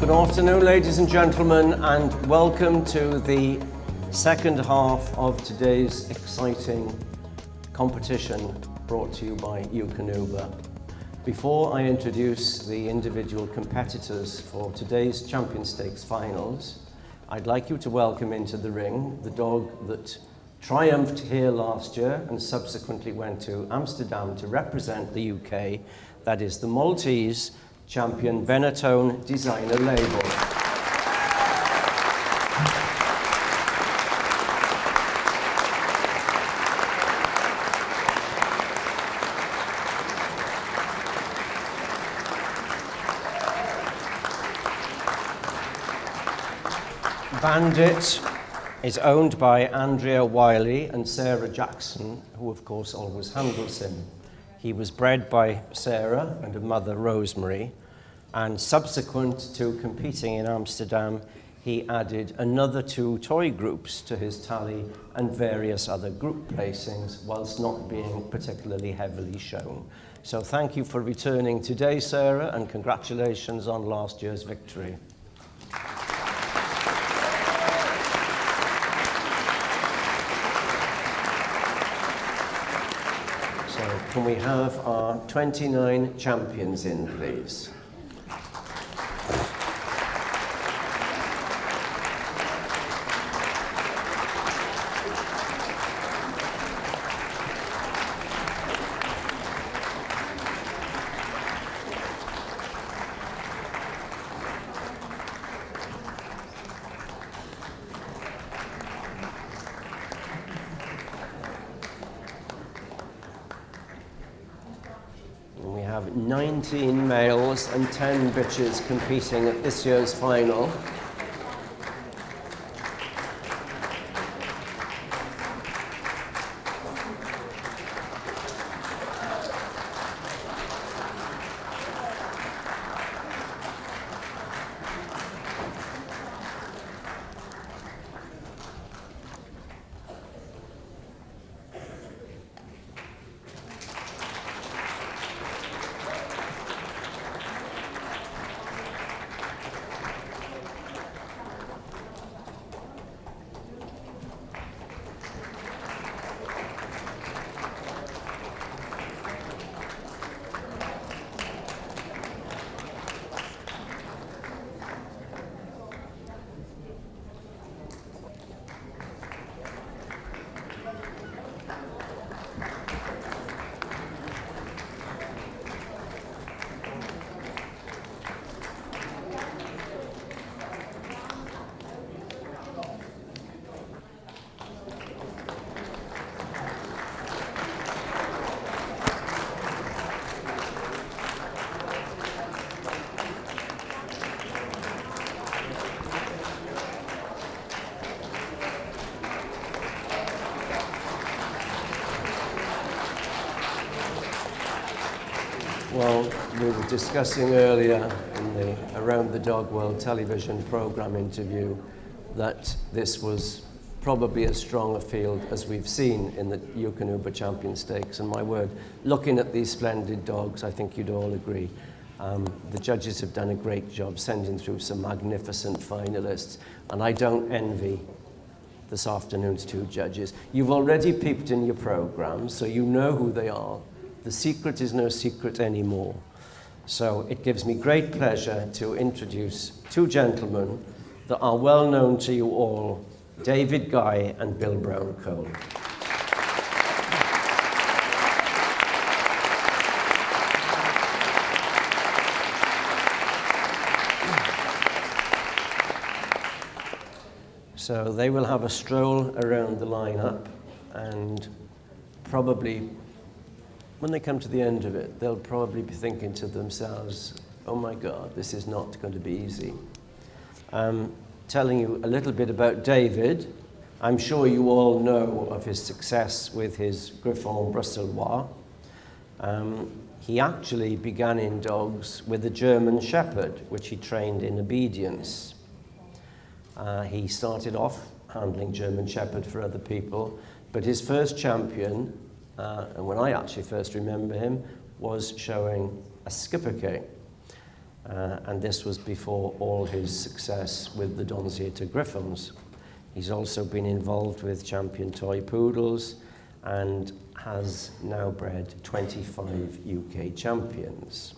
Good afternoon, ladies and gentlemen, and welcome to the second half of today's exciting competition brought to you by Eukanuba. Before I introduce the individual competitors for today's Champion Stakes Finals, I'd like you to welcome into the ring the dog that triumphed here last year and subsequently went to Amsterdam to represent the UK. That is the Maltese Champion Benetton designer label. Bandit is owned by Andrea Wiley and Sarah Jackson, who of course always handles him. He was bred by Sarah and her mother Rosemary, and subsequent to competing in Amsterdam, he added another 2 toy groups to his tally and various other group placings, whilst not being particularly heavily shown. So thank you for returning today, Sarah, and congratulations on last year's victory. Can we have our 29 champions in, please? We have 19 males and 10 bitches competing at this year's final. Well, we were discussing earlier in the Around the Dog World television program interview that this was probably as strong a field as we've seen in the Eukanuba Champion Stakes. And my word, looking at these splendid dogs, I think you'd all agree. The judges have done a great job sending through some magnificent finalists, and I don't envy this afternoon's 2 judges. You've already peeped in your program, so you know who they are. The secret is no secret anymore. So it gives me great pleasure to introduce 2 gentlemen that are well known to you all, David Guy and Bill Browne-Cole. So they will have a stroll around the lineup, and probably when they come to the end of it, they'll probably be thinking to themselves, oh my God, this is not going to be easy. Telling you a little bit about David. I'm sure you all know of his success with his Griffon Bruxellois. He actually began in dogs with a German Shepherd, which he trained in obedience. He started off handling German Shepherd for other people, but his first champion, and when I actually first remember him, was showing a Skipperke. and this was before all his success with the Donziata Griffons. He's also been involved with Champion Toy Poodles and has now bred 25 UK champions.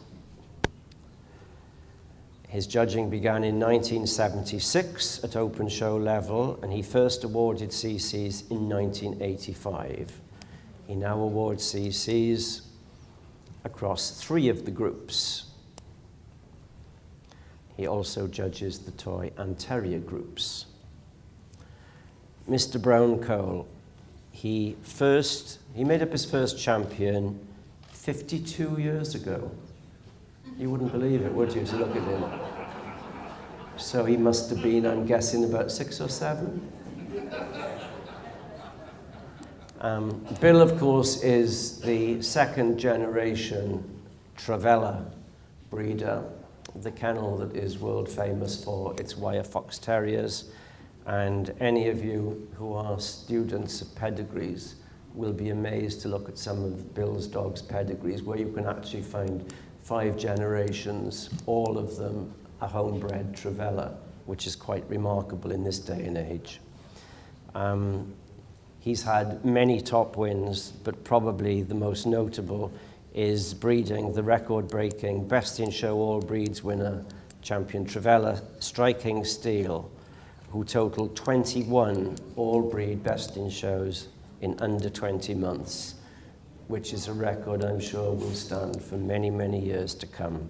His judging began in 1976 at open show level, and he first awarded CCs in 1985. He now awards CCs across 3 of the groups. He also judges the toy and terrier groups. Mr. Browne-Cole, he made up his first champion 52 years ago. You wouldn't believe it, would you, to look at him? So he must have been, I'm guessing, about 6 or 7. Bill, of course, is the second generation Travella breeder, the kennel that is world famous for its wire fox terriers. And any of you who are students of pedigrees will be amazed to look at some of Bill's dogs' pedigrees, where you can actually find 5 generations, all of them a homebred Travella, which is quite remarkable in this day and age. He's had many top wins, but probably the most notable is breeding the record-breaking Best in Show All Breeds winner, Champion Travella, Striking Steel, who totaled 21 all-breed Best in Shows in under 20 months, which is a record I'm sure will stand for many, many years to come.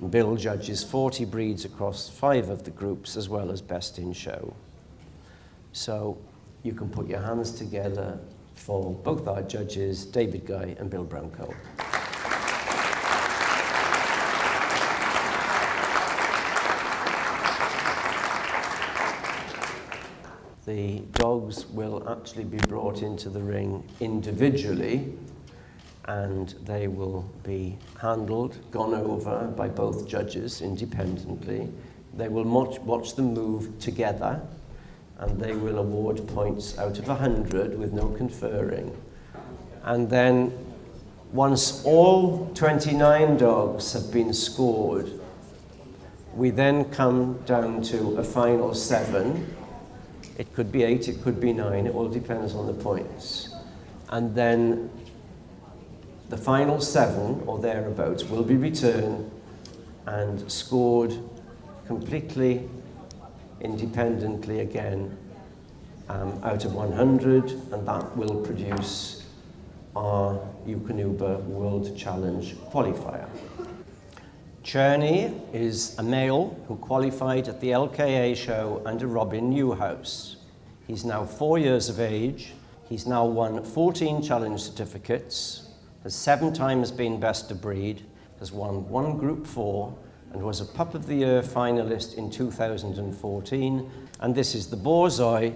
Bill judges 40 breeds across 5 of the groups, as well as Best in Show. So you can put your hands together for both our judges, David Guy and Bill Browne-Cole. The dogs will actually be brought into the ring individually, and they will be handled, gone over by both judges independently. They will watch them move together, and they will award points out of 100 with no conferring. And then once all 29 dogs have been scored, we then come down to a final 7. It could be 8, it could be 9, it all depends on the points. And then the final 7, or thereabouts, will be returned and scored completely independently again out of 100, and that will produce our Eukanuba World Challenge qualifier. Tscherni is a male who qualified at the LKA show under Robin Newhouse. He's now 4 years of age. He's now won 14 challenge certificates, has 7 times been best of breed, has won 1 Group 4, and was a Pup of the Year finalist in 2014. And this is the Borzoi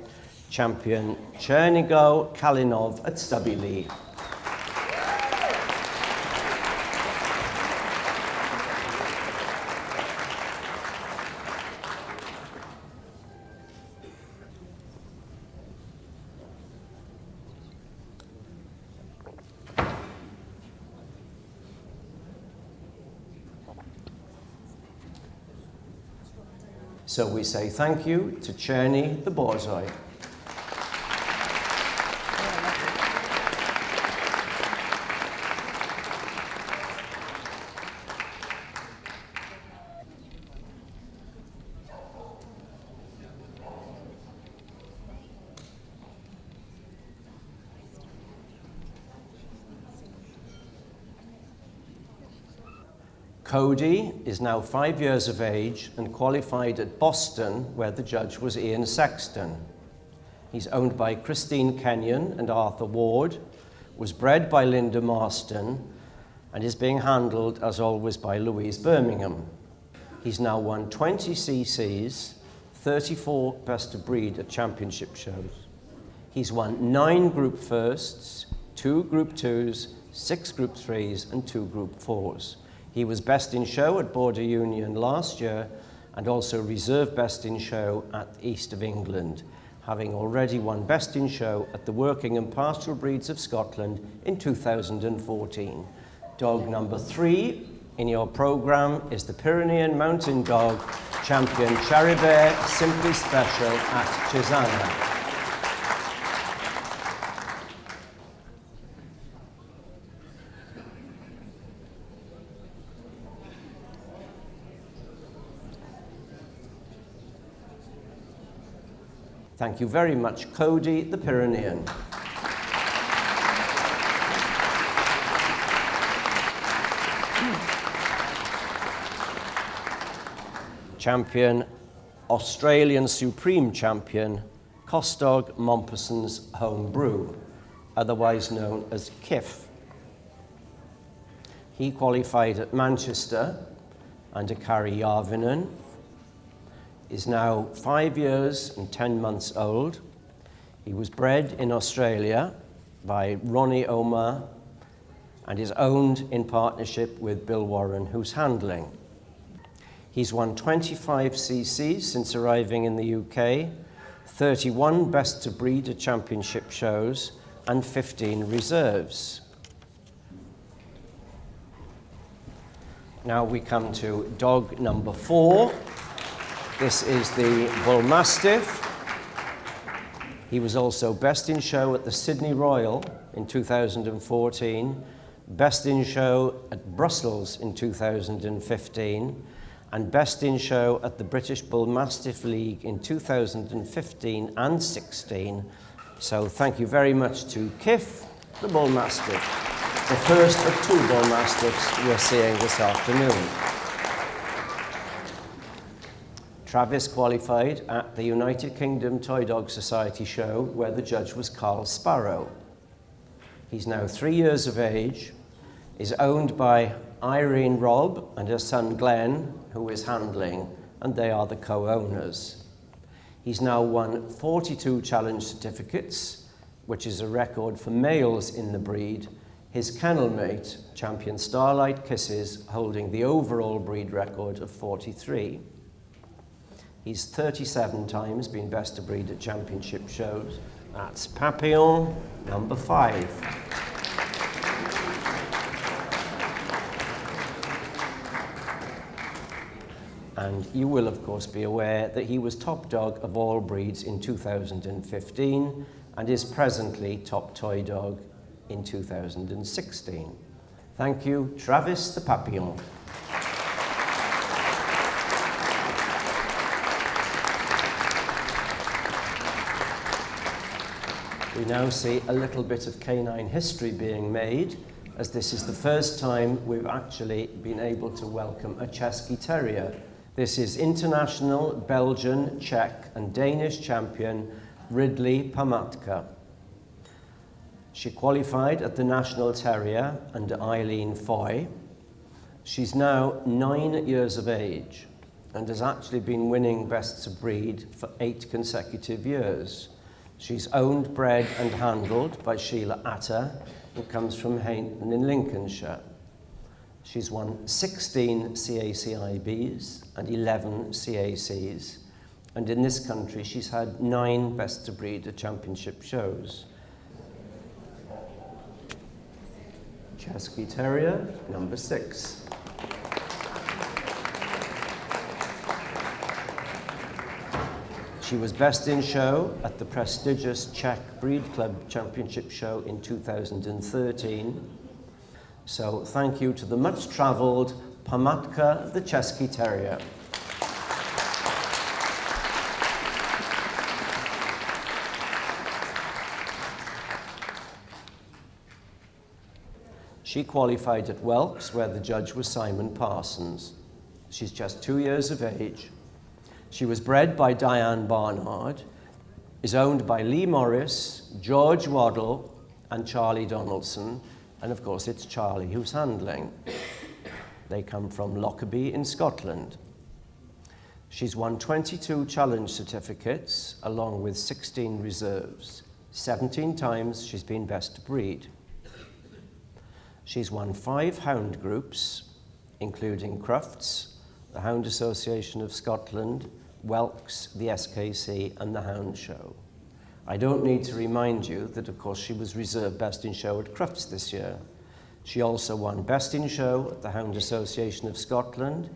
champion, Chernigo Kalinov at Stubby Lee. So we say thank you to Tscherni the Borzoi. Cody is now 5 years of age and qualified at Boston, where the judge was Ian Sexton. He's owned by Christine Kenyon and Arthur Ward, was bred by Linda Marston, and is being handled, as always, by Louise Birmingham. He's now won 20 CCs, 34 best of breed at championship shows. He's won 9 group firsts, 2 group 2s, 6 group 3s, and 2 group 4s. He was best in show at Border Union last year, and also reserve best in show at East of England, having already won best in show at the Working and Pastoral Breeds of Scotland in 2014. Dog number 3 in your programme is the Pyrenean Mountain Dog Champion Cherry Bear Simply Special at Chesford. Thank you very much, Cody, the Pyrenean. Champion, Australian Supreme Champion, Costog Mompesson's Home Brew, otherwise known as KIF. He qualified at Manchester under Kari Järvinen, is now 5 years and 10 months old. He was bred in Australia by Ronnie Omar and is owned in partnership with Bill Warren, who's handling. He's won 25 CCs since arriving in the UK, 31 best to breed at championship shows, and 15 reserves. Now we come to dog number 4. This is the Bull Mastiff. He was also best in show at the Sydney Royal in 2014, best in show at Brussels in 2015, and best in show at the British Bull Mastiff League in 2015 and 16. So thank you very much to KIF, the Bull Mastiff, the first of 2 Bull Mastiffs we're seeing this afternoon. Travis qualified at the United Kingdom Toy Dog Society show where the judge was Carl Sparrow. He's now 3 years of age, is owned by Irene Robb and her son Glenn, who is handling, and they are the co-owners. He's now won 42 challenge certificates, which is a record for males in the breed. His kennel mate, Champion Starlight Kisses, holding the overall breed record of 43. He's 37 times been best to breed at championship shows. That's Papillon, number 5. And you will, of course, be aware that he was top dog of all breeds in 2015 and is presently top toy dog in 2016. Thank you, Travis the Papillon. We now see a little bit of canine history being made, as this is the first time we've actually been able to welcome a Chesky Terrier. This is international, Belgian, Czech and Danish champion Ridley Pamatka. She qualified at the National Terrier under Eileen Foy. She's now 9 years of age and has actually been winning best to breed for 8 consecutive years. She's owned, bred and handled by Sheila Atta, who comes from Hainton in Lincolnshire. She's won 16 CACIBs and 11 CACs, and in this country she's had 9 best to breed at championship shows. Chesky Terrier, number 6. She was best in show at the prestigious Czech Breed Club Championship show in 2013. So thank you to the much-travelled Pamatka the Chesky Terrier. She qualified at Welks, where the judge was Simon Parsons. She's just 2 years of age. She was bred by Diane Barnard, is owned by Lee Morris, George Waddle, and Charlie Donaldson, and of course it's Charlie who's handling. They come from Lockerbie in Scotland. She's won 22 challenge certificates, along with 16 reserves. 17 times she's been best to breed. She's won 5 hound groups, including Crufts, the Hound Association of Scotland, Welks, the SKC, and the Hound Show. I don't need to remind you that, of course, she was reserve best in show at Crufts this year. She also won Best in Show at the Hound Association of Scotland,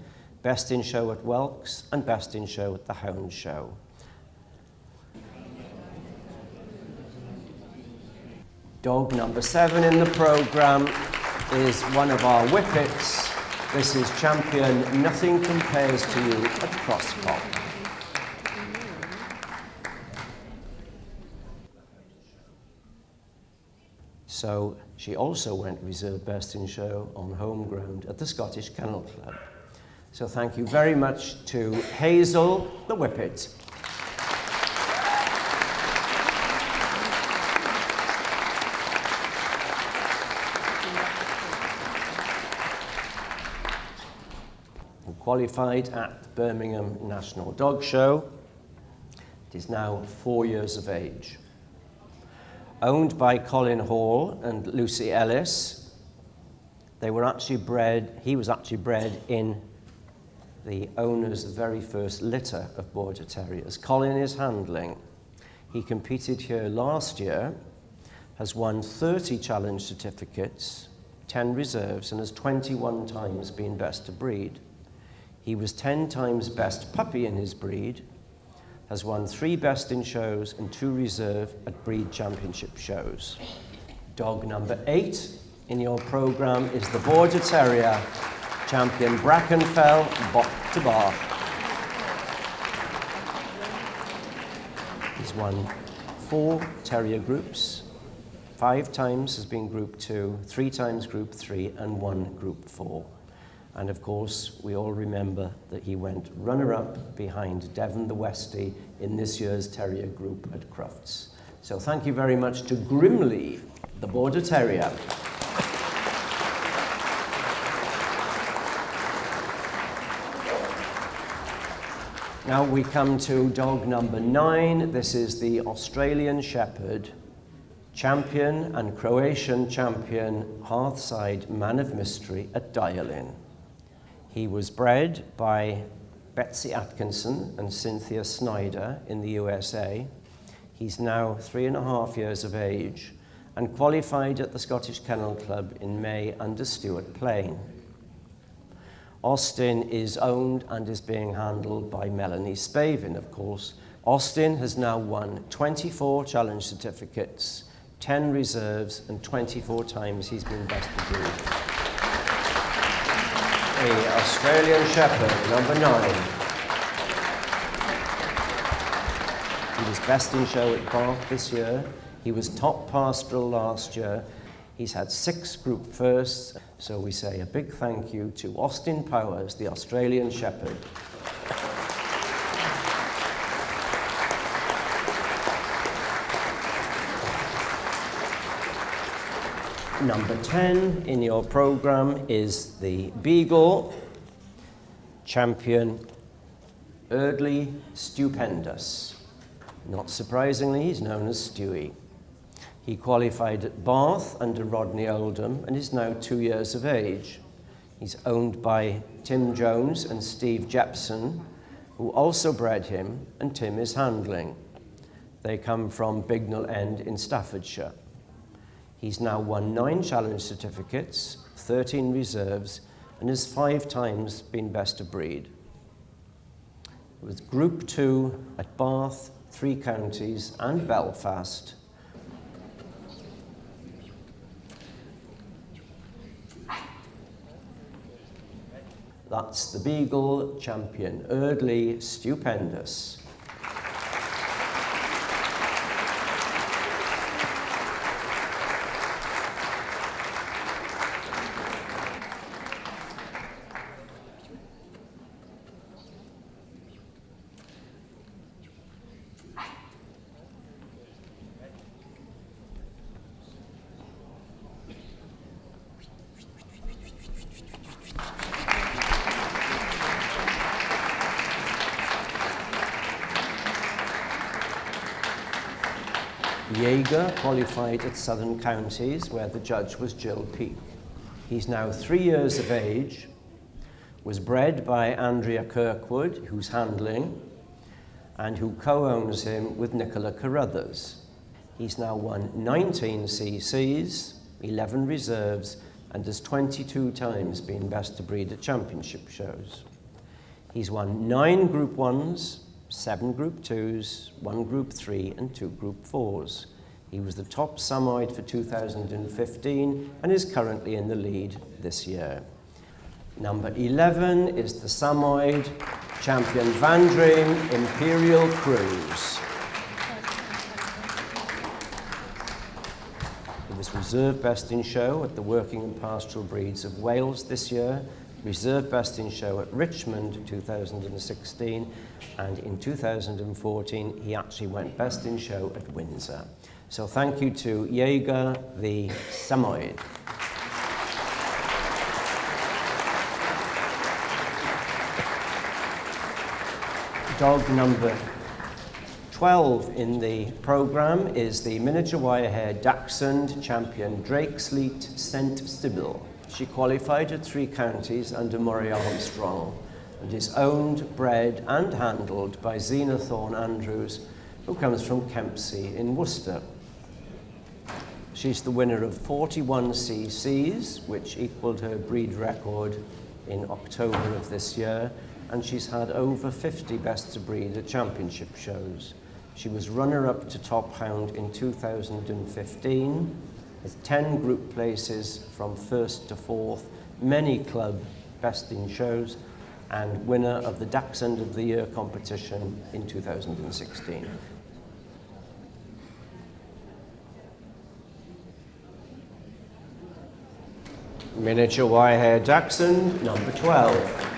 Best in Show at Welks, and Best in Show at the Hound Show. Dog number 7 in the programme is one of our whippets. This is champion Nothing Compares to You at Crosscock. So she also went reserve Best in Show on home ground at the Scottish Kennel Club. So thank you very much to Hazel, the whippet. Qualified at the Birmingham National Dog Show. It is now 4 years of age. Owned by Colin Hall and Lucy Ellis. He was actually bred in the owner's very first litter of Border Terriers. Colin is handling. He competed here last year, has won 30 challenge certificates, 10 reserves, and has 21 times been best of breed. He was 10 times best puppy in his breed, has won 3 best in shows and 2 reserve at breed championship shows. Dog number 8 in your programme is the Border Terrier, champion Brackenfell, Bot to Bar. He's won 4 terrier groups, 5 times has been Group 2, 3 times Group 3, and 1 Group 4. And of course, we all remember that he went runner-up behind Devon the Westie in this year's Terrier Group at Crufts. So thank you very much to Grimley, the Border Terrier. Now we come to dog number 9. This is the Australian Shepherd, champion and Croatian champion Hearthside Man of Mystery at Dialynne. He was bred by Betsy Atkinson and Cynthia Snyder in the USA. He's now 3.5 years of age and qualified at the Scottish Kennel Club in May under Stuart Plain. Austin is owned and is being handled by Melanie Spavin, of course. Austin has now won 24 challenge certificates, 10 reserves, and 24 times he's been best of breed. The Australian Shepherd, number 9. He was best in show at Bath this year. He was top pastoral last year. He's had 6 group firsts, so we say a big thank you to Austin Powers, the Australian Shepherd. Number 10 in your programme is the Beagle, champion Eardley Stupendous. Not surprisingly, he's known as Stewie. He qualified at Bath under Rodney Oldham and is now 2 years of age. He's owned by Tim Jones and Steve Jepson, who also bred him, and Tim is handling. They come from Bignell End in Staffordshire. He's now won 9 challenge certificates, 13 reserves, and has 5 times been best of breed. With Group 2 at Bath, 3 counties, and Belfast. That's the Beagle, champion Eardley Stupendous. Jager qualified at Southern Counties, where the judge was Jill Peake. He's now 3 years of age, was bred by Andrea Kirkwood, who's handling, and who co-owns him with Nicola Carruthers. He's now won 19 CCs, 11 reserves, and has 22 times been best of breed at championship shows. He's won 9 Group 1s, 7 Group 2s, 1 Group 3 and 2 Group 4s. He was the top Samoyed for 2015 and is currently in the lead this year. Number 11 is the Samoyed Champion Vandream Imperial Cruise. He was reserve best in show at the Working and Pastoral Breeds of Wales this year, reserve best in show at Richmond 2016, and in 2014 he actually went best in show at Windsor. So thank you to Jager the Samoyed. Dog number 12 in the programme is the miniature wire-haired Dachshund champion Drakesleet St. Sybil. She qualified at 3 counties under Murray Armstrong and is owned, bred and handled by Zena Thorne Andrews, who comes from Kempsey in Worcester. She's the winner of 41 CCs, which equalled her breed record in October of this year, and she's had over 50 best of breed at championship shows. She was runner-up to Top Hound in 2015, with 10 group places from 1st to 4th, many club best in shows, and winner of the Dachshund of the Year competition in 2016. Miniature wire-haired Dachshund, number 12.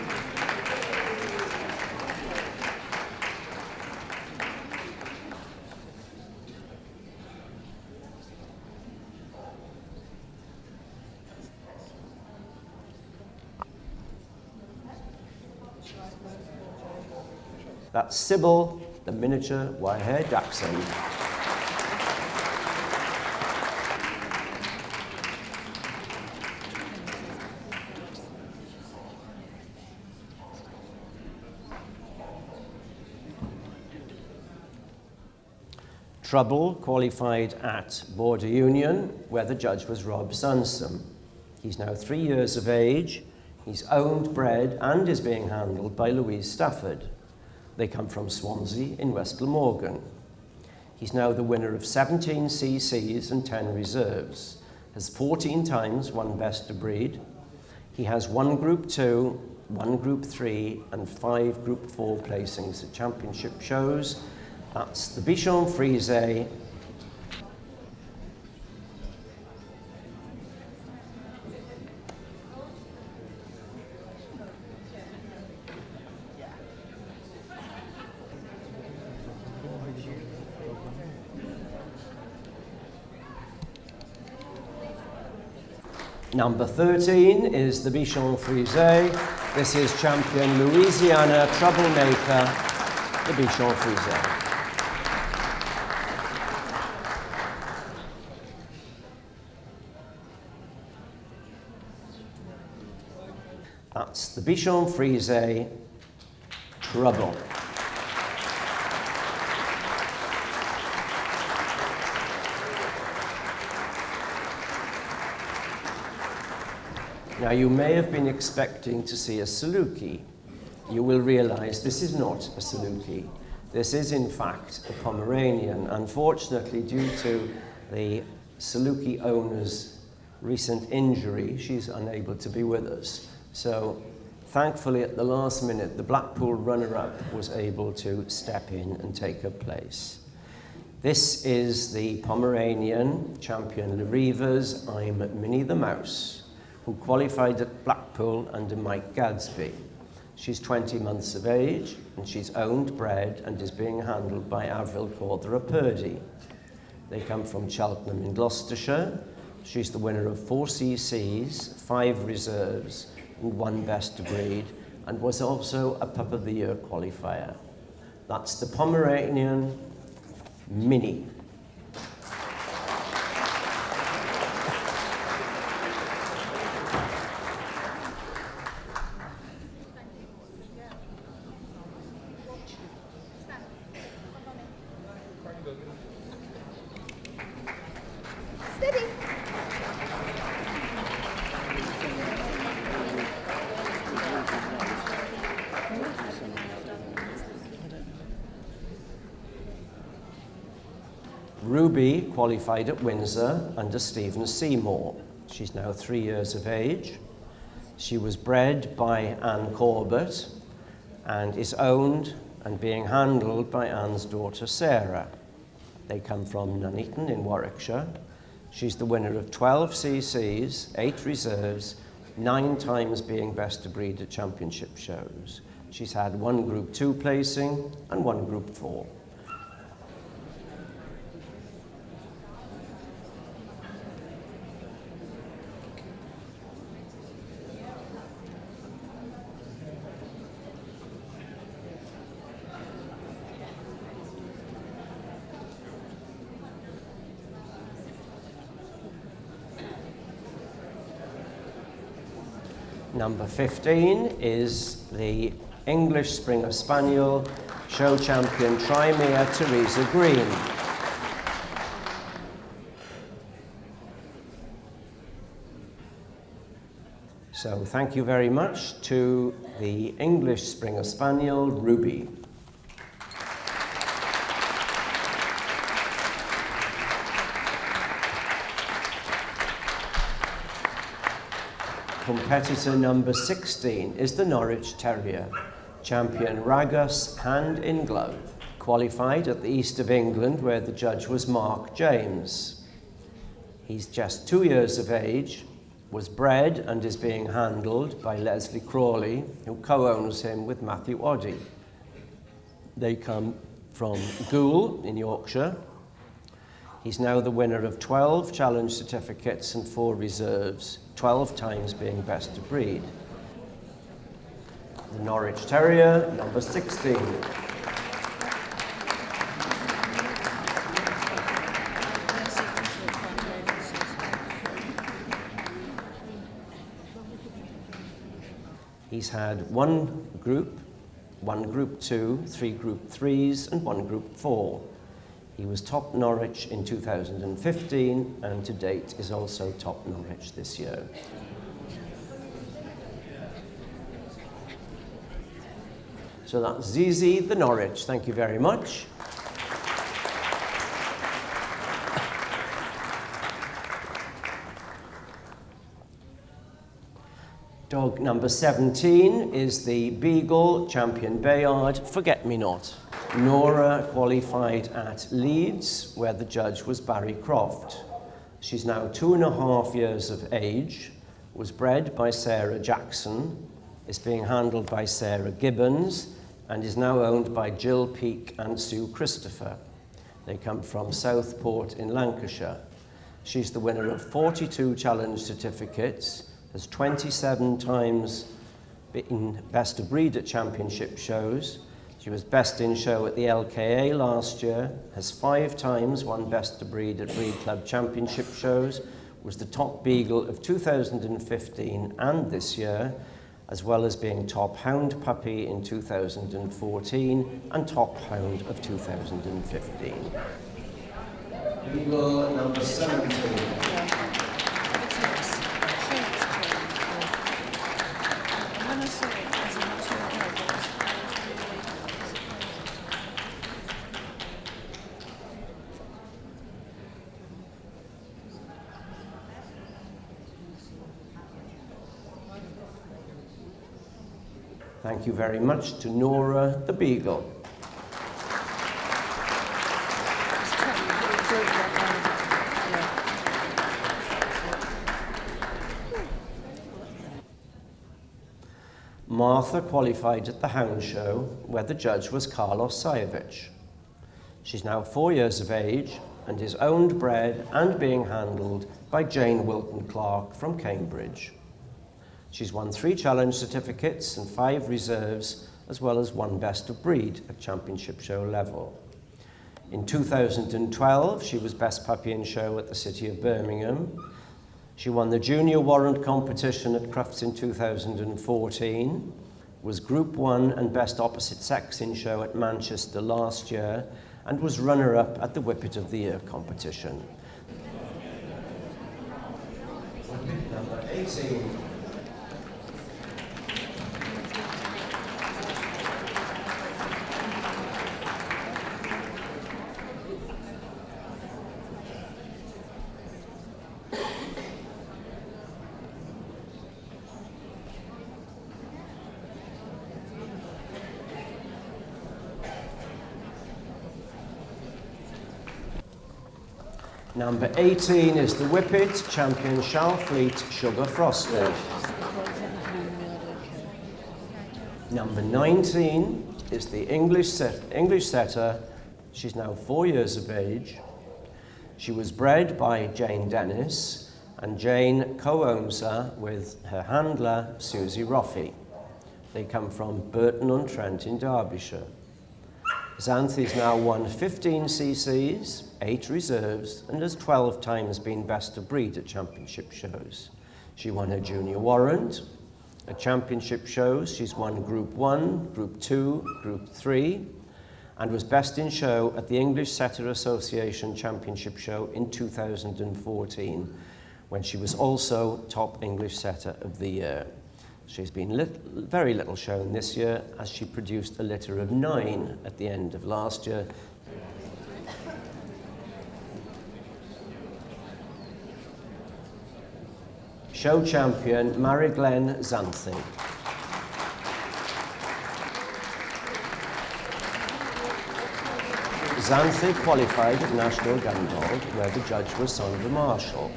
That's Sybil, the miniature wire-haired Dachshund. Trouble qualified at Border Union, where the judge was Rob Sansom. He's now 3 years of age. He's owned, bred, and is being handled by Louise Stafford. They come from Swansea in West Glamorgan. He's now the winner of 17 CCs and 10 reserves, has 14 times won best of breed. He has 1 Group 2, 1 Group 3, and 5 Group 4 placings at championship shows. That's the Bichon Frise. Number 13 is the Bichon Frise. This is champion Louisiana troublemaker, the Bichon Frise. That's the Bichon Frise Trouble. Now, you may have been expecting to see a Saluki. You will realize this is not a Saluki. This is, in fact, a Pomeranian. Unfortunately, due to the Saluki owner's recent injury, she's unable to be with us. So, thankfully, at the last minute, the Blackpool runner-up was able to step in and take her place. This is the Pomeranian champion Leriva's I'm Minnie the Mouse, who qualified at Blackpool under Mike Gadsby. She's 20 months of age, and she's owned, bred, and is being handled by Avril Cawthra Purdy. They come from Cheltenham in Gloucestershire. She's the winner of 4 CCs, 5 reserves, and 1 best of breed, and was also a Pup of the Year qualifier. That's the Pomeranian Minnie. Ruby qualified at Windsor under Stephen Seymour. She's now 3 years of age. She was bred by Anne Corbett and is owned and being handled by Anne's daughter Sarah. They come from Nuneaton in Warwickshire. She's the winner of 12 CCs, 8 reserves, 9 times being best of breed at championship shows. She's had 1 Group 2 placing and 1 Group 4. Number 15 is the English Springer Spaniel show champion Trimere Teresa Green. So thank you very much to the English Springer Spaniel Ruby. Competitor number 16 is the Norwich Terrier, champion Ragus Hand in Glove, qualified at the East of England where the judge was Mark James. He's just 2 years of age, was bred and is being handled by Leslie Crawley, who co-owns him with Matthew Oddie. They come from Goole in Yorkshire. He's now the winner of 12 challenge certificates and 4 reserves, 12 times being best of breed. The Norwich Terrier, number 16. He's had 1 Group, 1 Group 2, 3 Group 3s and 1 Group 4. He was top Norwich in 2015 and to date is also top Norwich this year. So that's Zizi the Norwich. Thank you very much. Dog number 17 is the Beagle Champion Bayard Forget-Me-Not. Nora qualified at Leeds, where the judge was Barry Croft. She's now 2.5 years of age, was bred by Sarah Jackson, is being handled by Sarah Gibbons, and is now owned by Jill Peake and Sue Christopher. They come from Southport in Lancashire. She's the winner of 42 challenge certificates, has 27 times been best of breed at championship shows. She was best in show at the LKA last year, has 5 times won best of breed at Breed Club championship shows, was the top Beagle of 2015 and this year, as well as being top Hound Puppy in 2014 and top Hound of 2015. Beagle number 17. Thank you very much to Nora the Beagle. Martha qualified at the Hound Show, where the judge was Carlos Sajevich. She's now 4 years of age and is owned, bred and being handled by Jane Wilton Clark from Cambridge. She's won 3 challenge certificates and 5 reserves, as well as 1 best of breed at championship show level. In 2012, she was best puppy in show at the City of Birmingham. She won the junior warrant competition at Crufts in 2014, was Group 1 and best opposite sex in show at Manchester last year, and was runner-up at the Whippet of the Year competition. Number 18. Number 18 is the Whippet Champion Shalfleet Sugar Frosty. Number 19 is the English setter. She's now 4 years of age. She was bred by Jane Dennis, and Jane co-owns her with her handler, Susie Roffey. They come from Burton-on-Trent in Derbyshire. Xanthe's now won 15 CCs, 8 reserves, and has 12 times been best of breed at championship shows. She won her junior warrant. At championship shows, she's won Group 1, Group 2, Group 3, and was best in show at the English Setter Association Championship Show in 2014, when she was also top English Setter of the Year. She's been very little shown this year, as she produced a litter of 9 at the end of last year. Show champion, Mariglen Xanthe. Xanthe qualified at National Gundog, where the judge was Sandra Marshall.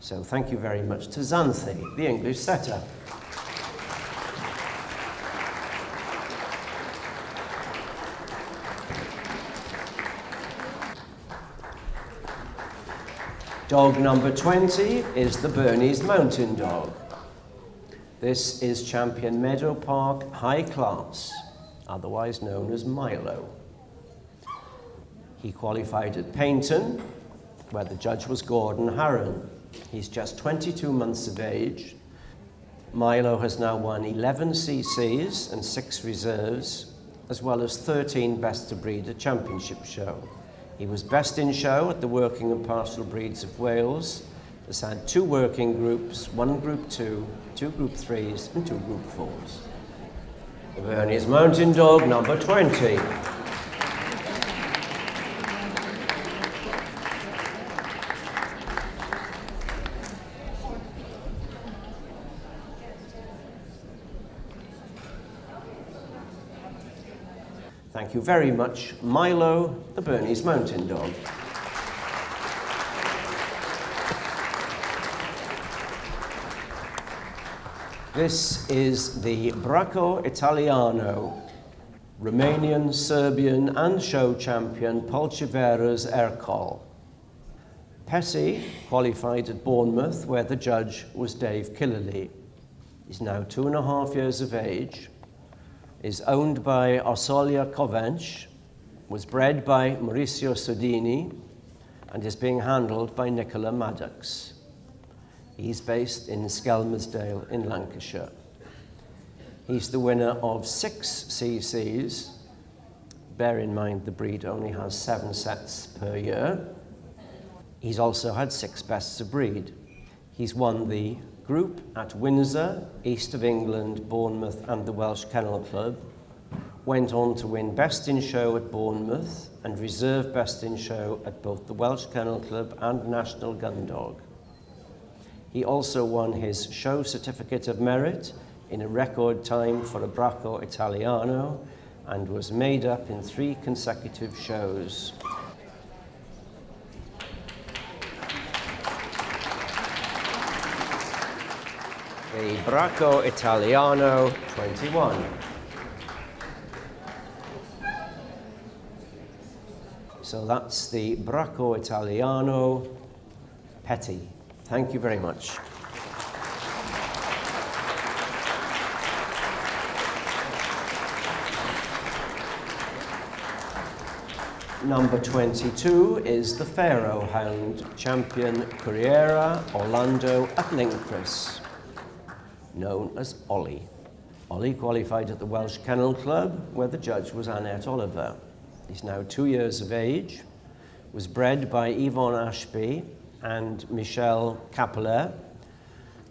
So thank you very much to Xanthe, the English setter. Dog number 20 is the Bernese Mountain Dog. This is champion Meadow Park High Class, otherwise known as Milo. He qualified at Paynton, where the judge was Gordon Harron. He's just 22 months of age. Milo has now won 11 CCs and 6 reserves, as well as 13 best of breed at championship show. He was best in show at the Working and Pastoral Breeds of Wales. Has had 2 working groups, 1 group 2, 2 group 3s, and 2 group 4s. The Bernese Mountain Dog number 20. Thank you very much, Milo, the Bernese Mountain Dog. This is the Bracco Italiano, Romanian, Serbian and show champion Polchivera's Ercol. Peti qualified at Bournemouth, where the judge was Dave Killerley. He's now 2.5 years of age, is owned by Orsolia Covench, was bred by Mauricio Sodini, and is being handled by Nicola Maddox. He's based in Skelmersdale in Lancashire. He's the winner of 6 CCs. Bear in mind the breed only has 7 sets per year. He's also had 6 bests of breed. He's won the group at Windsor, East of England, Bournemouth and the Welsh Kennel Club. Went on to win best in show at Bournemouth and reserve best in show at both the Welsh Kennel Club and National Gundog. He also won his show certificate of merit in a record time for a Bracco Italiano and was made up in 3 consecutive shows. The Bracco Italiano 21. So that's the Bracco Italiano Peti. Thank you very much. Number 22 is the Pharaoh Hound champion Corriera Orlando at Linkris, known as Ollie. Ollie qualified at the Welsh Kennel Club, where the judge was Annette Oliver. He's now 2 years of age, was bred by Yvonne Ashby and Michelle Capeller,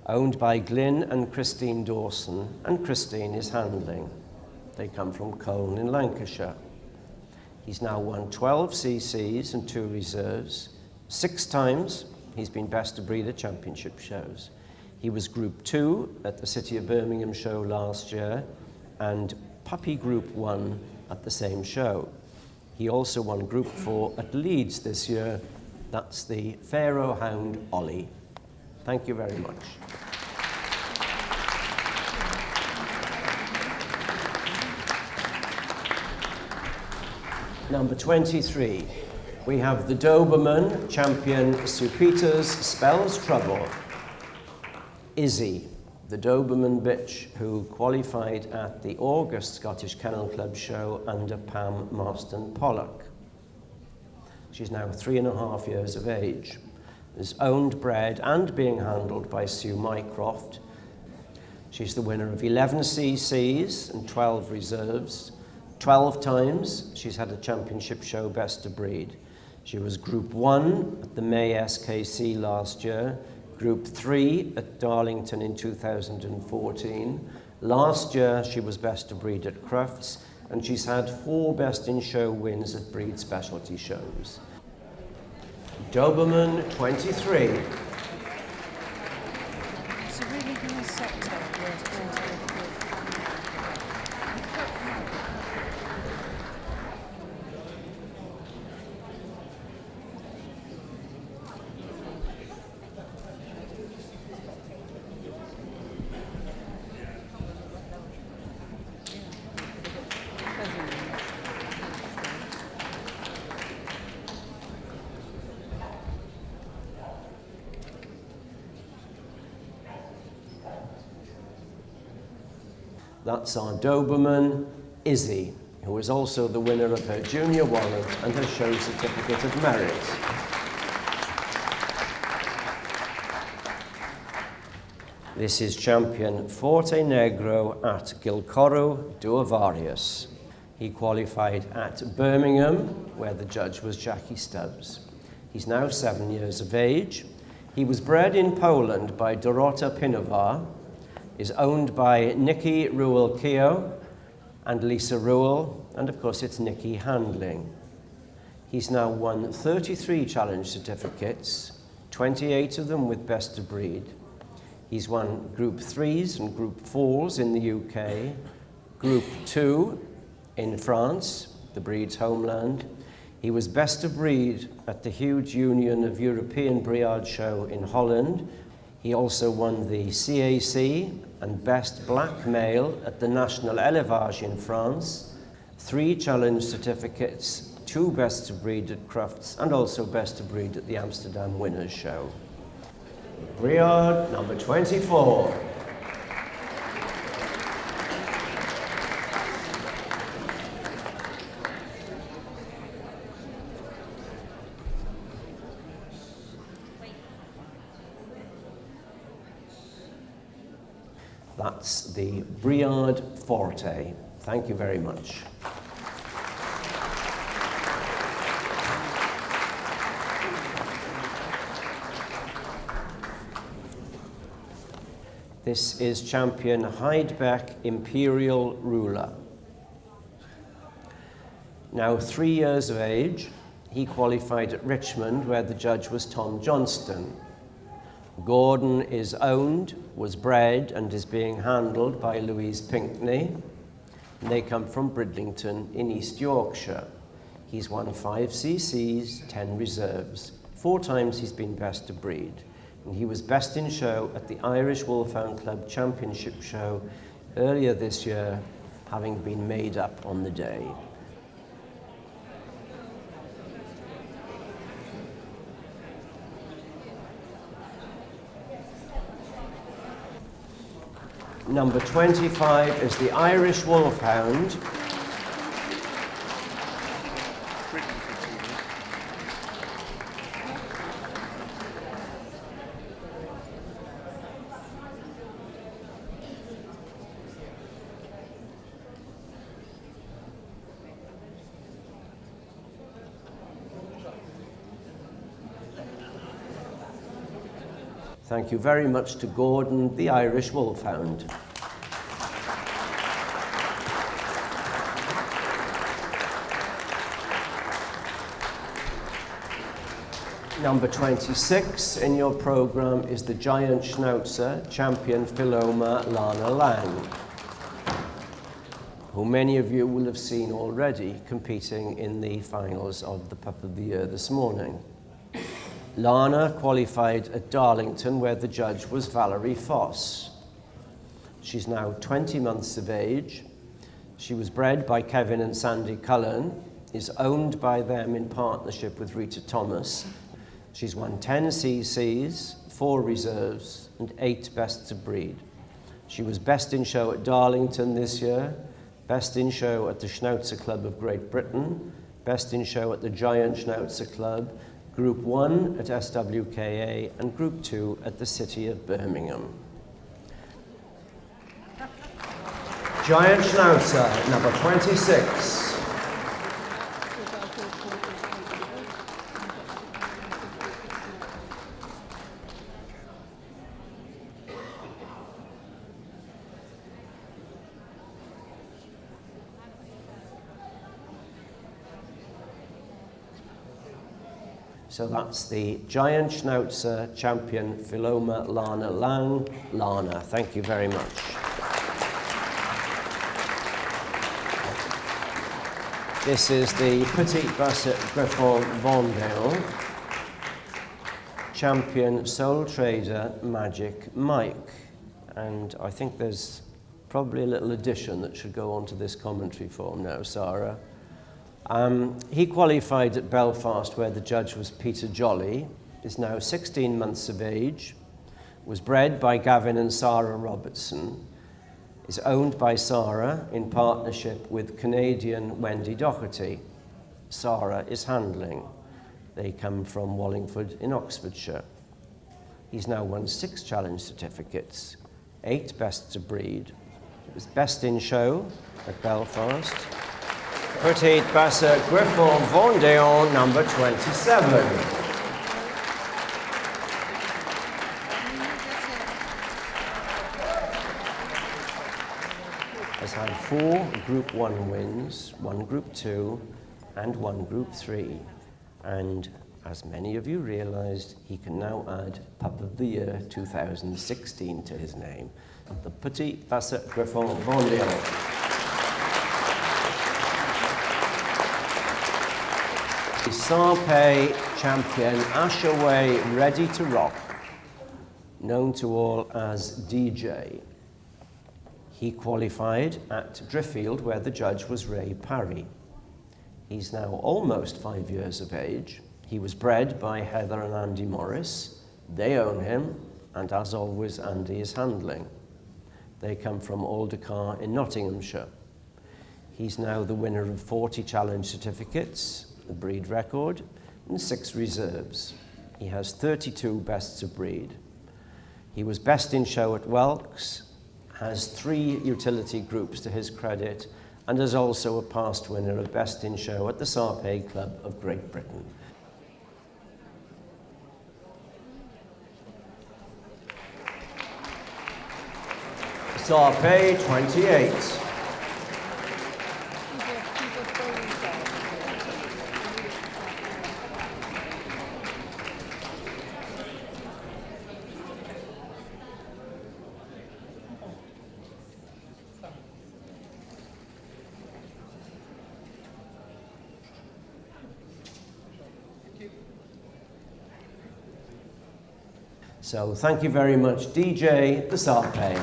owned by Glyn and Christine Dawson, and Christine is handling. They come from Colne in Lancashire. He's now won 12 CCs and 2 reserves. 6 times he's been best of breed at championship shows. He was Group 2 at the City of Birmingham show last year and Puppy Group 1 at the same show. He also won Group 4 at Leeds this year. That's the Pharaoh Hound Ollie. Thank you very much. Number 23, we have the Doberman Champion Spells Trouble. Izzy, the Doberman bitch who qualified at the August Scottish Kennel Club show under Pam Marston Pollock. She's now 3.5 years of age, is owned, bred and being handled by Sue Mycroft. She's the winner of 11 CCs and 12 reserves. 12 times she's had a championship show best of breed. She was Group 1 at the May SKC last year, Group 3 at Darlington in 2014. Last year she was best of breed at Crufts, and she's had 4 best in show wins at breed specialty shows. Doberman 23. It's a really nice sector. That's our Doberman, Izzy, who is also the winner of her junior warrant and her show certificate of merit. This is champion Forte Negro at Gilcorro Duavarius. He qualified at Birmingham, where the judge was Jackie Stubbs. He's now 7 years of age. He was bred in Poland by Dorota Pinovar, is owned by Nikki Ruel-Keogh and Lisa Ruel, and of course it's Nikki Handling. He's now won 33 challenge certificates, 28 of them with best of breed. He's won Group 3s and Group 4s in the UK, Group 2 in France, the breed's homeland. He was best of breed at the huge Union of European Briard show in Holland. He also won the CAC and Best Black Male at the National Élevage in France, 3 challenge certificates, 2 Best of Breed at Crufts, and also Best of Breed at the Amsterdam Winners' Show. Briard number 24. That's the Briard Forte. Thank you very much. This is champion Heidebeck Imperial Ruler. Now 3 years of age, he qualified at Richmond, where the judge was Tom Johnston. Gordon is owned, was bred, and is being handled by Louise Pinkney. They come from Bridlington in East Yorkshire. He's won 5 CCs, 10 reserves. 4 times he's been best of breed. And he was best in show at the Irish Wolfhound Club Championship show earlier this year, having been made up on the day. Number 25 is the Irish Wolfhound. Thank you very much to Gordon, the Irish Wolfhound. Number 26 in your programme is the Giant Schnauzer, champion Philoma Lana Lang. who many of you will have seen already competing in the finals of the Pup of the Year this morning. Lana qualified at Darlington, where the judge was Valerie Foss. She's now 20 months of age. She was bred by Kevin and Sandy Cullen, is owned by them in partnership with Rita Thomas. She's won 10 CCs, 4 reserves, and 8 bests of breed. She was best in show at Darlington this year, best in show at the Schnauzer Club of Great Britain, best in show at the Giant Schnauzer Club, Group 1 at SWKA, and Group 2 at the City of Birmingham. Giant Schnauzer, number 26. So that's the Giant Schnauzer Champion Philoma Lana Lang. Lana, thank you very much. This is the Petit Basset Griffon Vendée Champion Soul Trader Magic Mike. And I think there's probably a little addition that should go onto this commentary form now, Sarah. He qualified at Belfast, where the judge was Peter Jolly, is now 16 months of age, was bred by Gavin and Sarah Robertson, is owned by Sarah in partnership with Canadian Wendy Doherty. Sarah is handling. They come from Wallingford in Oxfordshire. He's now won 6 challenge certificates, 8 bests of breed. It was best in show at Belfast. Petit Basset Griffon Vendée, number 27. Has had 4 Group 1 wins, 1 Group 2, and 1 Group 3. And as many of you realised, he can now add Pup of the Year 2016 to his name. The Petit Basset Griffon Vendée. The Sarpe Champion Ashaway Ready to Rock, known to all as DJ. He qualified at Driffield, where the judge was Ray Parry. He's now almost 5 years of age. He was bred by Heather and Andy Morris. They own him, and as always, Andy is handling. They come from Aldercar in Nottinghamshire. He's now the winner of 40 challenge certificates, the breed record, and 6 reserves. He has 32 bests of breed. He was best in show at Welks, has 3 utility groups to his credit, and is also a past winner of best in show at the Sarpe Club of Great Britain. Sarpe 28. So thank you very much, DJ the Sarpe.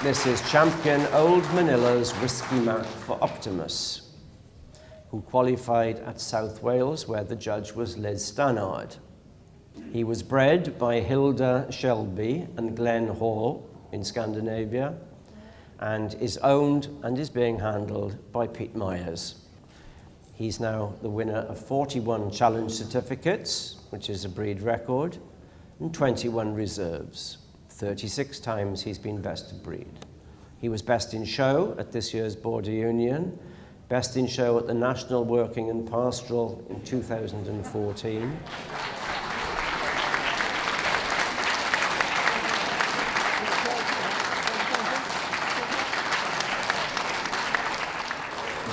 This is Champion Old Manila's Whiskey Map for Optimus, who qualified at South Wales, where the judge was Liz Stannard. He was bred by Hilda Shelby and Glenn Hall in Scandinavia, and is owned and is being handled by Pete Myers. He's now the winner of 41 challenge certificates, which is a breed record, and 21 reserves. 36 times he's been best of breed. He was best in show at this year's Border Union, best in show at the National Working and Pastoral in 2014.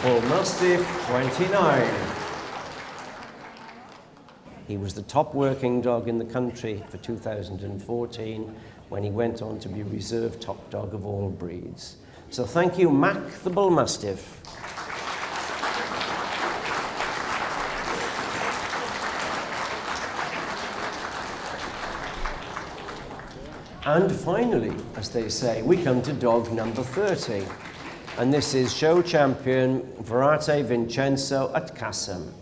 Bull Mastiff 29. He was the top working dog in the country for 2014, when he went on to be reserve top dog of all breeds. So thank you, Mac the Bull Mastiff. And finally, as they say, we come to dog number 30. And this is show champion Forte Vincenzo at Cassam.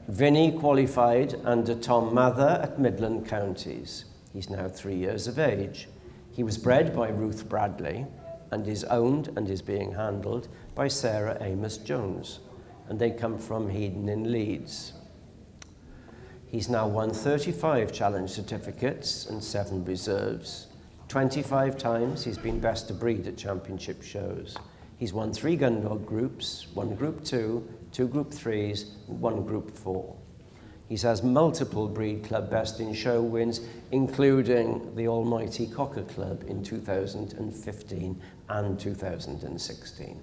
Vinnie qualified under Tom Mather at Midland Counties. He's now 3 years of age. He was bred by Ruth Bradley and is owned and is being handled by Sarah Amos Jones. And they come from Headon in Leeds. He's now won 35 challenge certificates and 7 reserves. 25 times he's been best of breed at championship shows. He's won 3 gun dog groups, 1 group 2, 2 group 3s, 1 group 4. He has multiple breed club best in show wins, including the almighty Cocker Club in 2015 and 2016.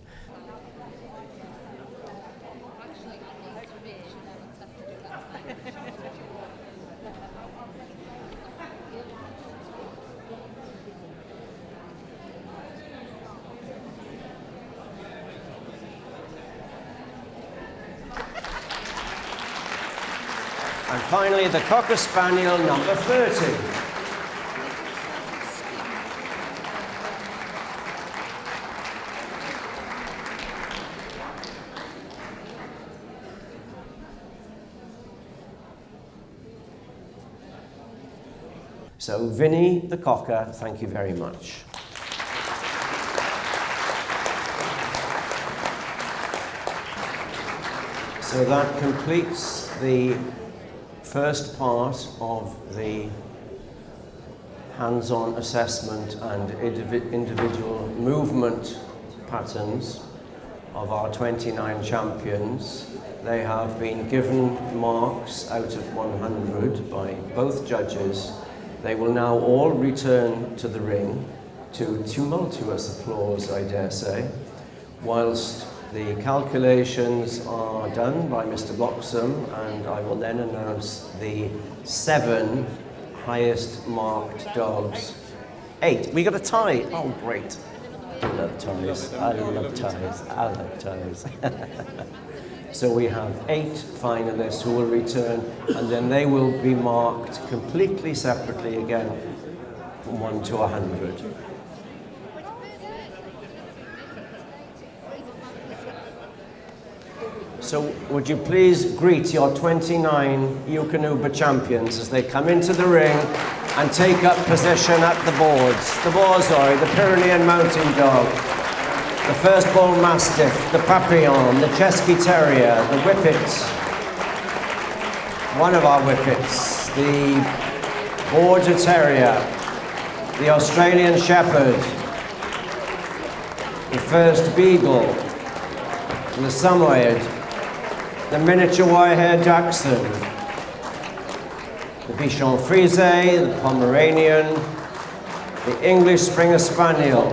And finally, the Cocker Spaniel number 30. So, Vinnie the Cocker, thank you very much. So that completes the first part of the hands-on assessment and individual movement patterns of our 29 champions. They have been given marks out of 100 by both judges. They will now all return to the ring to tumultuous applause, I dare say, whilst the calculations are done by Mr. Bloxham, and I will then announce the 7 highest marked dogs. 8. We got a tie. Oh, great. I love ties. I love ties. I love ties. So we have 8 finalists who will return, and then they will be marked completely separately again from 1 to 100. So would you please greet your 29 Eukanuba champions as they come into the ring and take up position at the boards. The Borzoi, the Pyrenean Mountain Dog, the First Bull Mastiff, the Papillon, the Chesky Terrier, the Whippet, one of our Whippets, the Border Terrier, the Australian Shepherd, the First Beagle, the Samoyed, the miniature wire-haired Dachshund, the Bichon Frise, the Pomeranian, the English Springer Spaniel,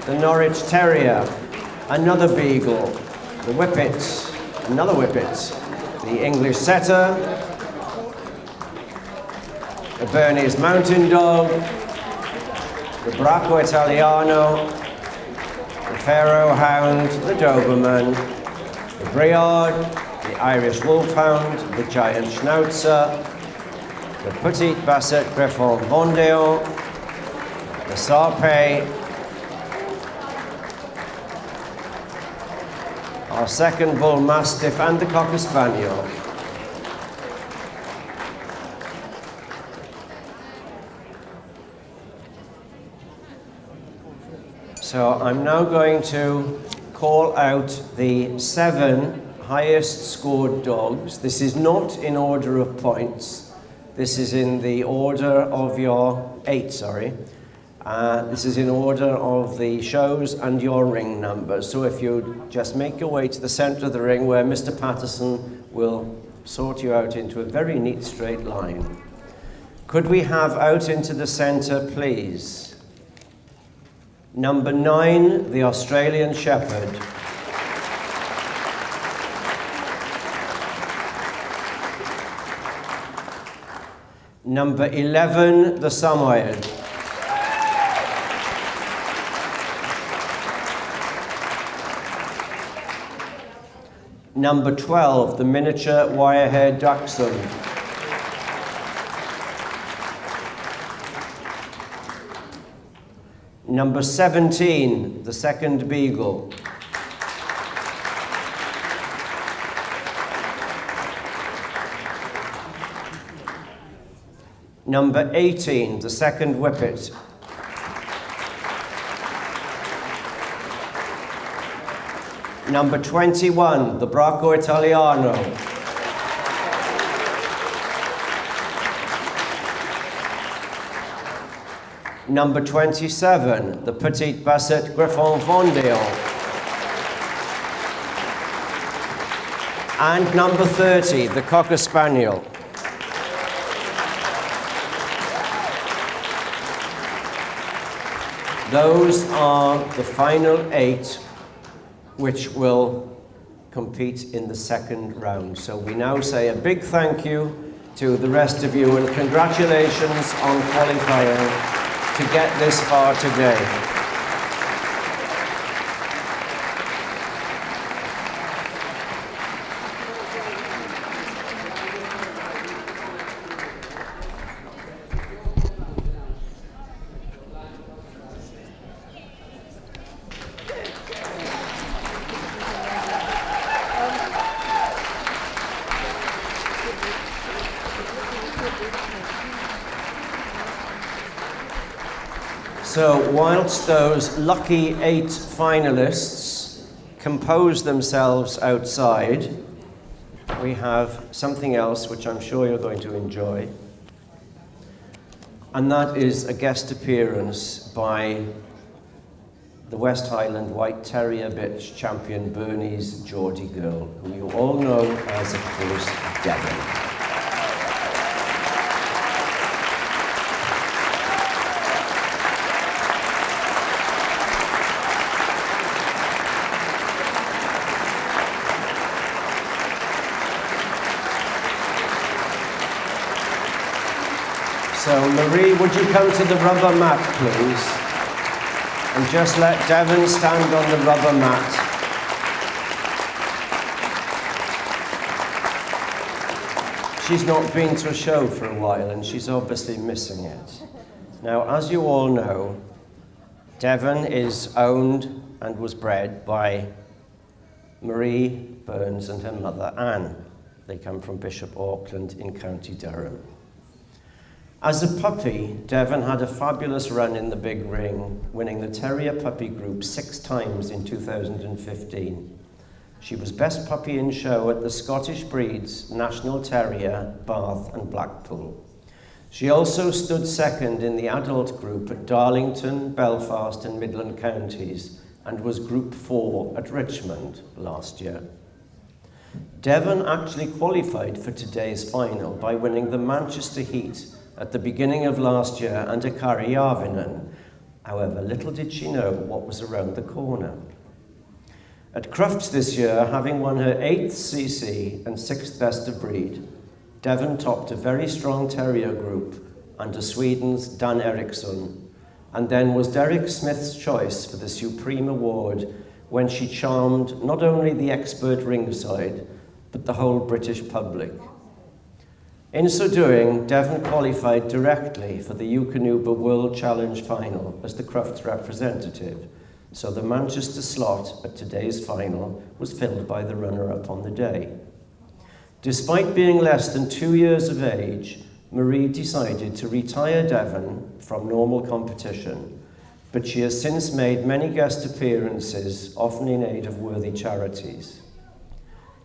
the Norwich Terrier, another Beagle, the Whippet, another Whippet, the English Setter, the Bernese Mountain Dog, the Bracco Italiano, the Pharaoh Hound, the Doberman, the Briard, the Irish Wolfhound, the Giant Schnauzer, the Petit Basset Griffon Vendéen, the Sarpé, our second Bull Mastiff, and the Cocker Spaniel. So I'm now going to call out the 7 highest scored dogs. This is not in order of points. This is in the order of your 8, sorry. This is in order of the shows and your ring numbers. So if you just make your way to the center of the ring where Mr. Patterson will sort you out into a very neat straight line. Could we have out into the center, please? Number 9, the Australian Shepherd. Number 11, the Samoyed. Number 12, the miniature wire-haired dachshund. Number 17, the second beagle. Number 18, the second whippet. Number 21, the Bracco Italiano. Number 27, the Petit Basset Griffon Vendéo. And number 30, the Cocker Spaniel. Those are the final 8 which will compete in the second round. So we now say a big thank you to the rest of you and congratulations on qualifying to get this far today. So whilst those lucky 8 finalists compose themselves outside, we have something else which I'm sure you're going to enjoy. And that is a guest appearance by the West Highland White Terrier Bitch champion Bernese Geordie Girl, who you all know as, of course, Devon. So, Marie, would you come to the rubber mat, please? And just let Devon stand on the rubber mat. She's not been to a show for a while, and she's obviously missing it. Now, as you all know, Devon is owned and was bred by Marie Burns and her mother, Anne. They come from Bishop Auckland in County Durham. As a puppy, Devon had a fabulous run in the big ring, winning the Terrier Puppy Group 6 times in 2015. She was best puppy in show at the Scottish Breeds, National Terrier, Bath and Blackpool. She also stood second in the adult group at Darlington, Belfast and Midland counties and was Group 4 at Richmond last year. Devon actually qualified for today's final by winning the Manchester Heat at the beginning of last year under Kari Järvinen. However, little did she know what was around the corner. At Crufts this year, having won her 8th CC and 6th best of breed, Devon topped a very strong terrier group under Sweden's Dan Eriksson, and then was Derek Smith's choice for the Supreme Award when she charmed not only the expert ringside, but the whole British public. In so doing, Devon qualified directly for the Eukanuba World Challenge Final as the Crufts representative, so the Manchester slot at today's final was filled by the runner-up on the day. Despite being less than 2 years of age, Marie decided to retire Devon from normal competition, but she has since made many guest appearances, often in aid of worthy charities.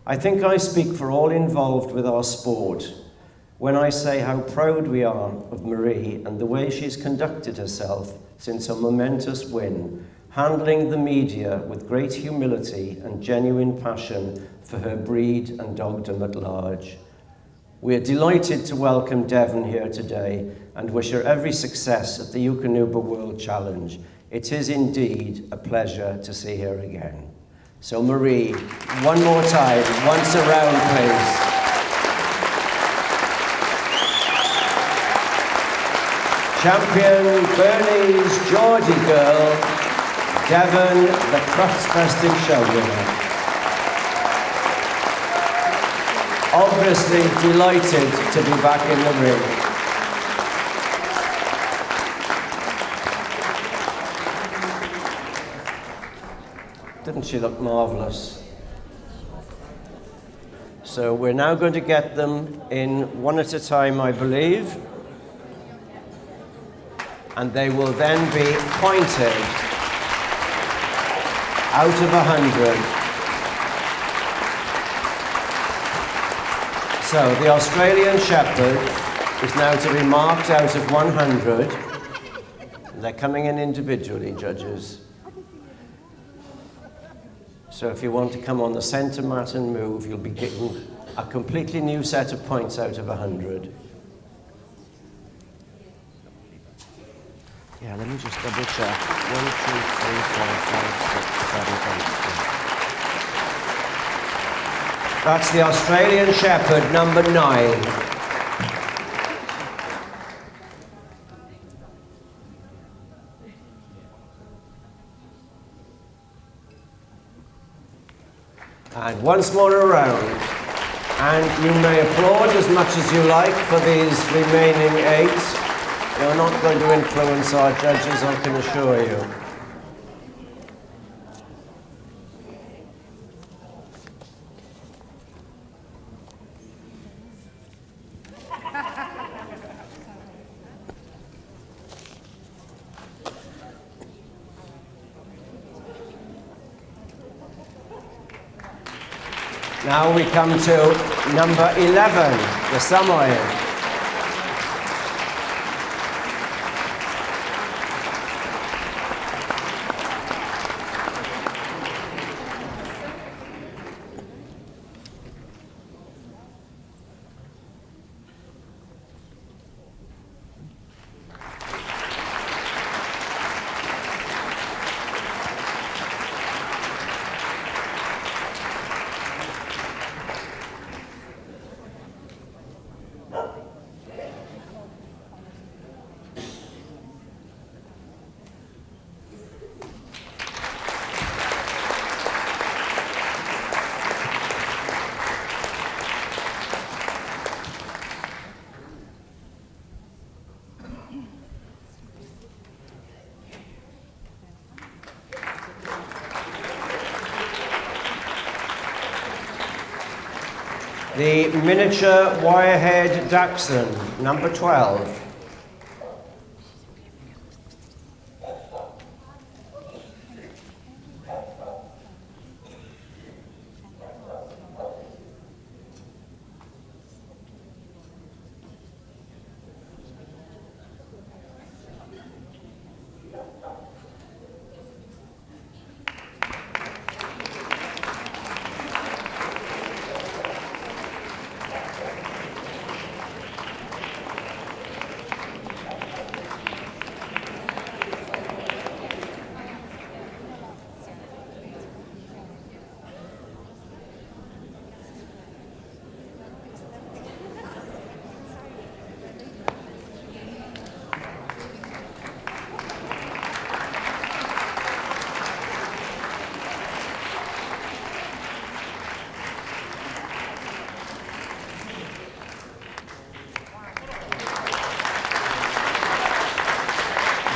I think I speak for all involved with our sport when I say how proud we are of Marie and the way she's conducted herself since a momentous win, handling the media with great humility and genuine passion for her breed and dogdom at large. We're delighted to welcome Devon here today and wish her every success at the Eukanuba World Challenge. It is indeed a pleasure to see her again. So Marie, one more time, once around, please. Champion Bernie's Geordie girl, Devon, the Crufts Best in Show winner. Obviously delighted to be back in the ring. Didn't she look marvellous? So we're now going to get them in one at a time, I believe. And they will then be pointed out of 100. So the Australian Shepherd is now to be marked out of 100. They're coming in individually, judges. So if you want to come on the centre mat and move, you'll be getting a completely new set of points out of 100. Yeah, let me just double check. 1, 2, 3, 4, 5, 6, 7, 8. That's the Australian Shepherd, number 9. And once more around. And you may applaud as much as you like for these remaining 8. You're not going to influence our judges, I can assure you. Now we come to number 11, the Samoyed. The miniature wirehead dachshund, number 12.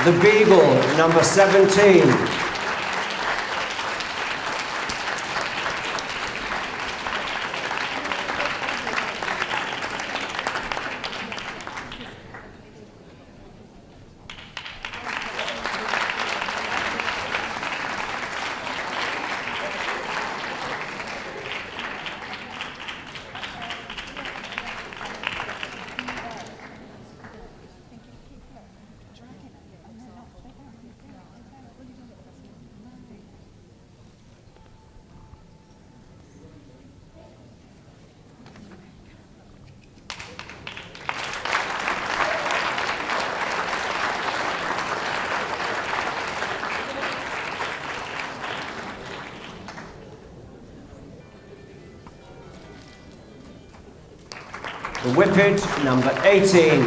The Beagle, number 17. The Whippet, number 18.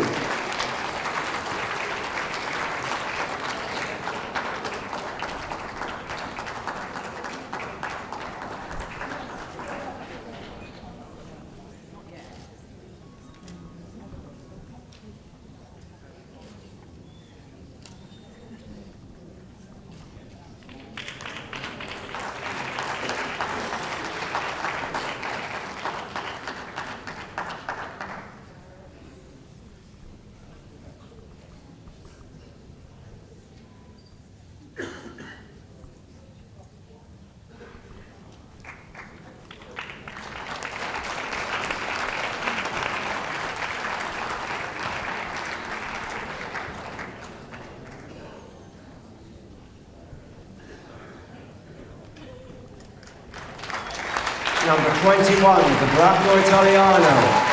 Number 21, the Bracco Italiano.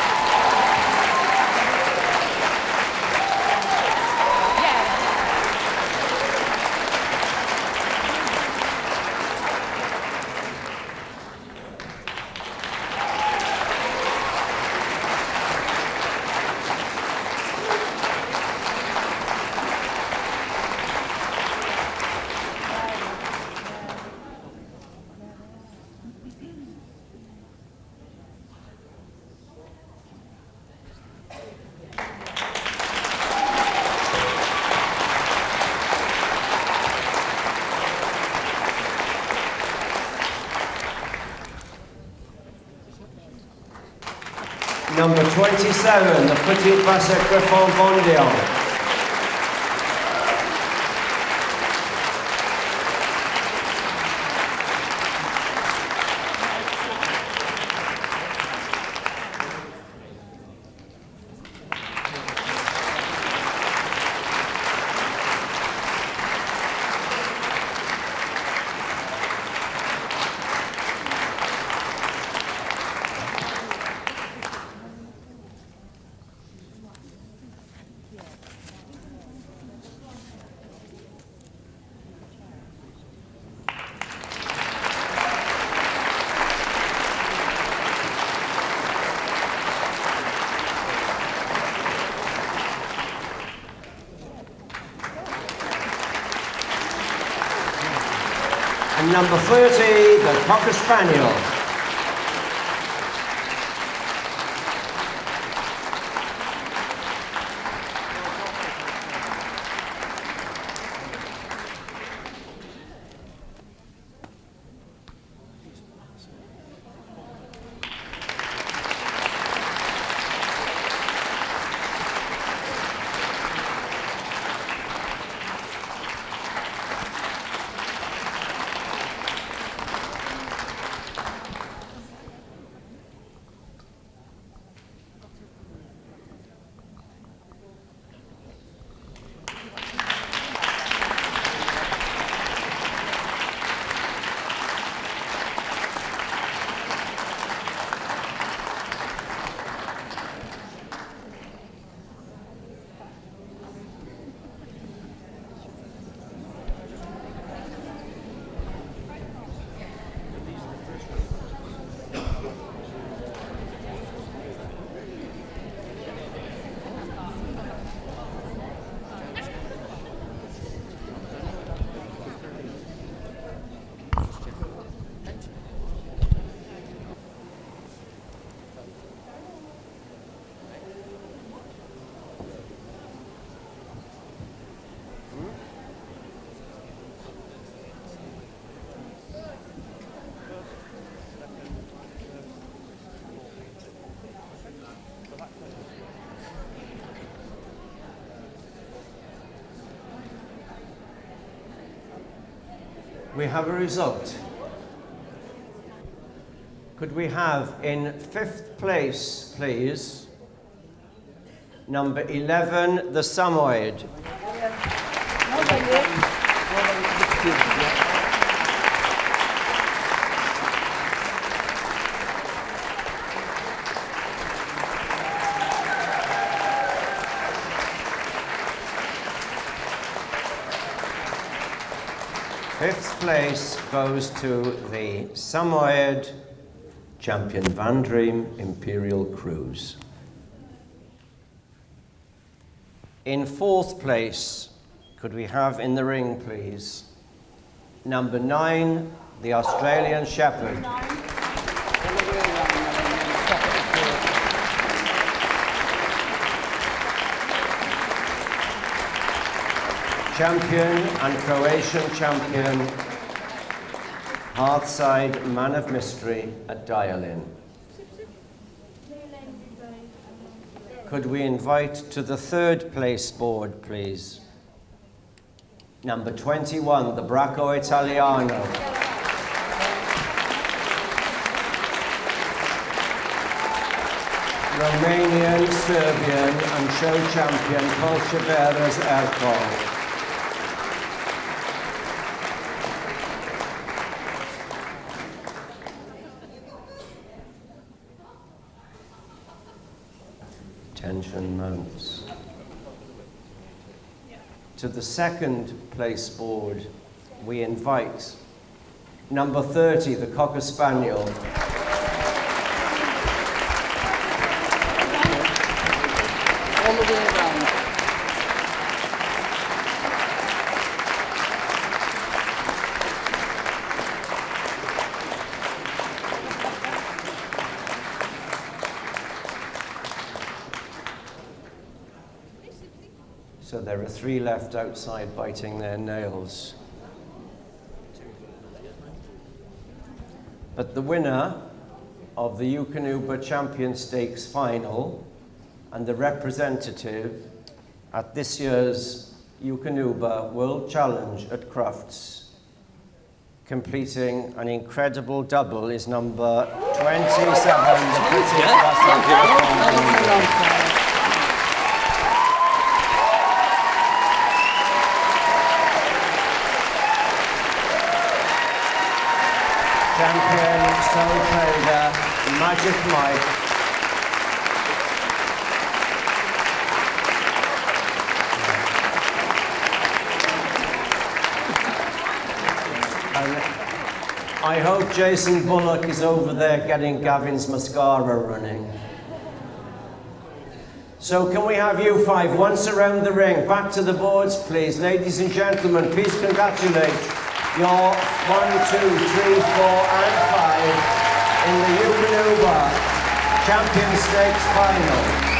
Number 27, the Petit Basset Griffon Bondion. And number 30, the Cocker Spaniel. We have a result. Could we have in 5th place, please, number 11, the Samoyed. Fifth place goes to the Samoyed Champion Van Dream Imperial Cruise. In 4th place, could we have in the ring, please, number 9, the Australian Shepherd. Champion and Croatian champion, Hearthside Man of Mystery at Dialynne. Could we invite to the 3rd place board, please? Number 21, the Bracco Italiano. Romanian, Serbian and show champion, Polcheveras Erkol. attention mounts. To the second place board, we invite number 30, the Cocker Spaniel. All the way around. So there are 3 left outside biting their nails. But the winner of the Eukanuba Champion Stakes Final and the representative at this year's Eukanuba World Challenge at Crufts, completing an incredible double, is number 27, the British Russell. Champion, Soul Trader, Magic Mike. And I hope Jason Bullock is over there getting Gavin's mascara running. So can we have you 5 once around the ring? Back to the boards, please. Ladies and gentlemen, please congratulate your 1, 2, 3, 4, and 5 in the Eukanuba Champion Stakes Final.